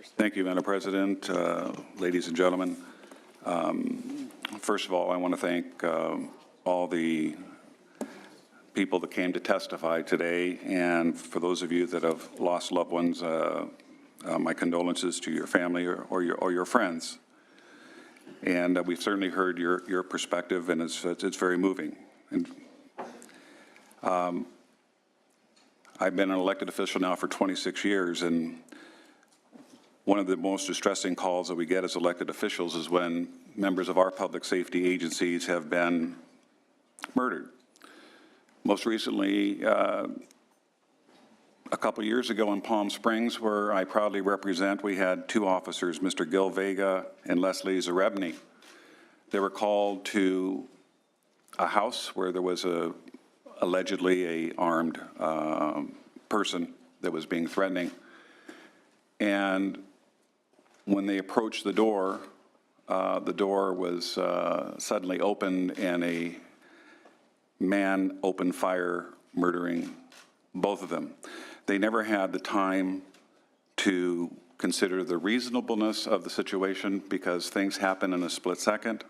Thank you, Madam President, ladies and gentlemen. First of all, I want to thank all the people that came to testify today, and for those of you that have lost loved ones, my condolences to your family or your friends. And we've certainly heard your perspective, and it's very moving. And I've been an elected official now for 26 years, and one of the most distressing calls that we get as elected officials is when members of our public safety agencies have been murdered. Most recently, a couple years ago in Palm Springs, where I proudly represent, we had two officers, Mr. Gil Vega and Leslie Zarebny. They were called to a house where there was allegedly a armed person that was being threatening. And when they approached the door was suddenly opened, and a man opened fire, murdering both of them. They never had the time to consider the reasonableness of the situation because things happen in a split second.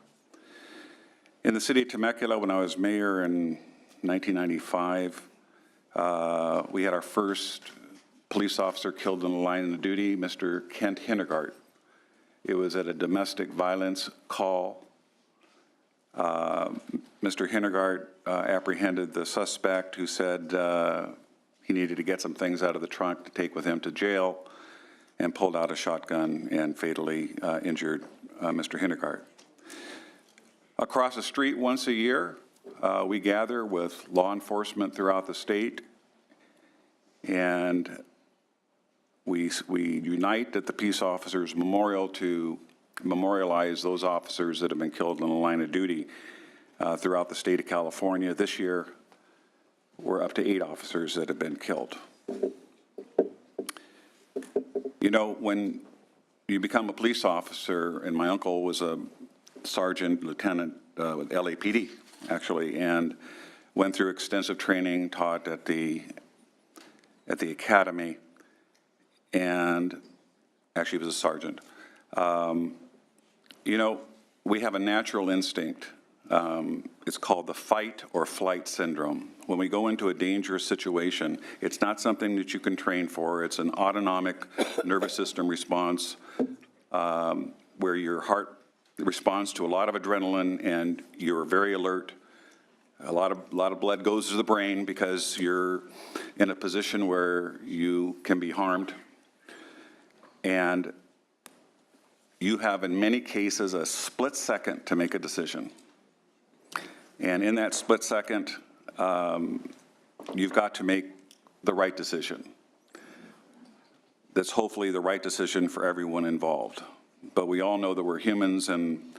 In the city of Temecula, when I was mayor in 1995, we had our first police officer killed in the line of duty, Mr. Kent Hinegard. It was at a domestic violence call. Mr. Hinegard apprehended the suspect, who said he needed to get some things out of the trunk to take with him to jail, and pulled out a shotgun and fatally injured Mr. Hinegard. Across the street once a year, we gather with law enforcement throughout the state, and we unite at the Peace Officers Memorial to memorialize those officers that have been killed in the line of duty throughout the state of California. This year, we're up to 8 officers that have been killed. You know, when you become a police officer, and my uncle was a sergeant, lieutenant with LAPD, actually, and went through extensive training, taught at the academy, and actually was a sergeant. You know, we have a natural instinct. It's called the fight or flight syndrome. When we go into a dangerous situation, it's not something that you can train for. It's an autonomic nervous system response where your heart responds to a lot of adrenaline and you're very alert. A lot of blood goes to the brain because you're in a position where you can be harmed. And you have, in many cases, a split second to make a decision. And in that split second, you've got to make the right decision. That's hopefully the right decision for everyone involved. But we all know that we're humans, and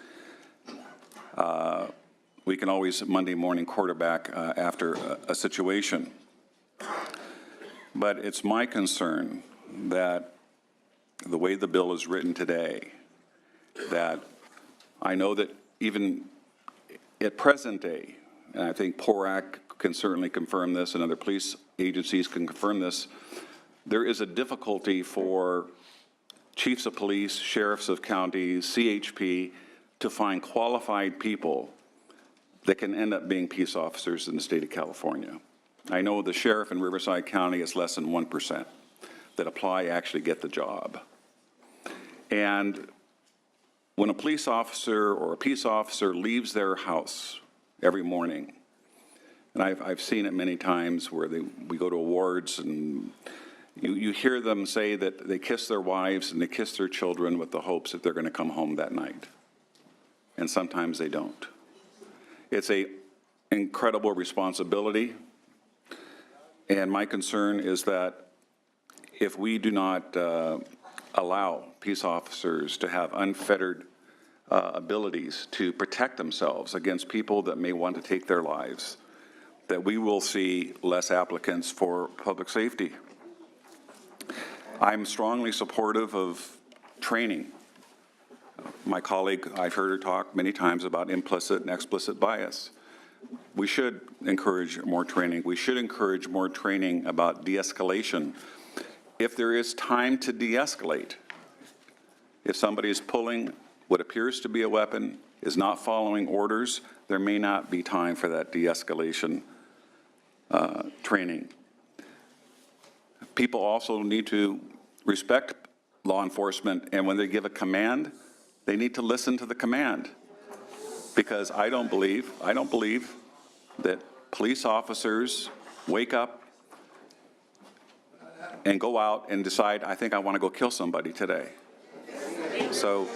we can always Monday morning quarterback after a situation. But it's my concern that the way the bill is written today, that I know that even at present day, and I think PORAC can certainly confirm this, and other police agencies can confirm this, there is a difficulty for chiefs of police, sheriffs of counties, CHP, to find qualified people that can end up being peace officers in the state of California. I know the sheriff in Riverside County is less than 1% that apply actually get the job. And when a police officer or a peace officer leaves their house every morning, and I've seen it many times where we go to awards and you hear them say that they kiss their wives and they kiss their children with the hopes that they're going to come home that night. And sometimes they don't. It's an incredible responsibility. And my concern is that if we do not allow peace officers to have unfettered abilities to protect themselves against people that may want to take their lives, that we will see less applicants for public safety. I'm strongly supportive of training. My colleague, I've heard her talk many times about implicit and explicit bias. We should encourage more training. We should encourage more training about de-escalation. If there is time to de-escalate, If somebody is pulling what appears to be a weapon, is not following orders, there may not be time for that de-escalation training. People also need to respect law enforcement, and when they give a command, they need to listen to the command. Because I don't believe that police officers wake up and go out and decide, I think I want to go kill somebody today. So,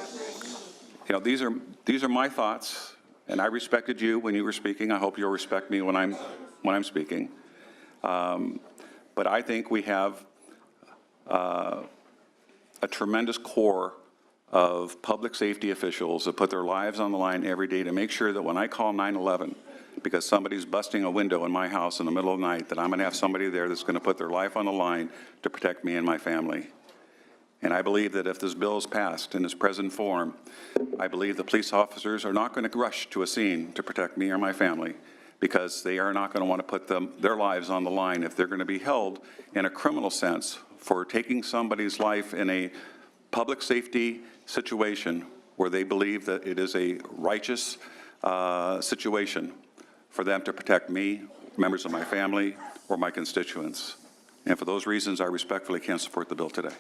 you know, these are my thoughts, and I respected you when you were speaking. I hope you'll respect me when I'm speaking. But I think we have a tremendous core of public safety officials that put their lives on the line every day to make sure that when I call 911, because somebody's busting a window in my house in the middle of the night, that I'm going to have somebody there that's going to put their life on the line to protect me and my family. And I believe that if this bill is passed in its present form, I believe the police officers are not going to rush to a scene to protect me or my family, because they are not going to want to put their lives on the line if they're going to be held in a criminal sense for taking somebody's life in a public safety situation where they believe that it is a righteous situation for them to protect me, members of my family, or my constituents. And for those reasons, I respectfully can't support the bill today.